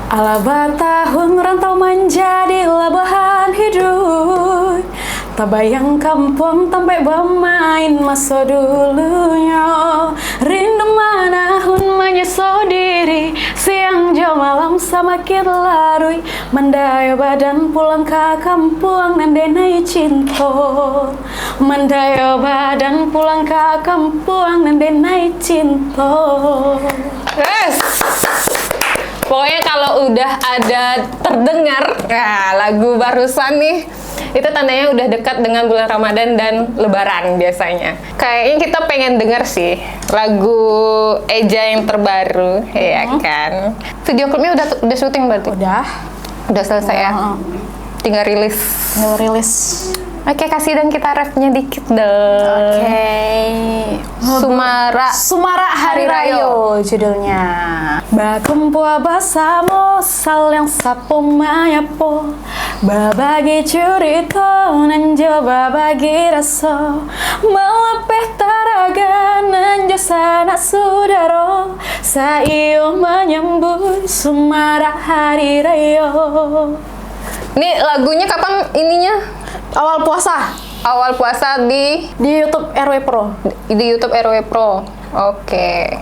Ala bertahun rantau menjadi labuhan hidup. Tak bayang kampung sampai bermain masa dulunya. Rindu manahun menyesal diri. Siang jauh malam semakin larui. Mendaya badan pulang ke kampung nendenai cinta. Mendaya badan pulang ke kampung nendenai cinta. Yes. Pokoknya kalau udah ada terdengar lagu barusan nih, itu tandanya udah dekat dengan bulan Ramadan dan Lebaran biasanya. Kayaknya kita pengen denger sih lagu Eja yang terbaru, ya kan? Video klipnya udah syuting berarti? Udah selesai ya? Tinggal rilis. Oke, kasih dong kita refnya dikit dong. Sumara Hari Rayo judulnya. Bakumpul bersama sal yang sapu mayapo. Berbagi cerita dan juga berbagi rasa. Melepeh taraga dan sanak saudara. Sayo menyambut Sumara Hari Rayo. Ini lagunya kapan ininya? Awal puasa di YouTube RW Pro. Di YouTube RW Pro. Oke.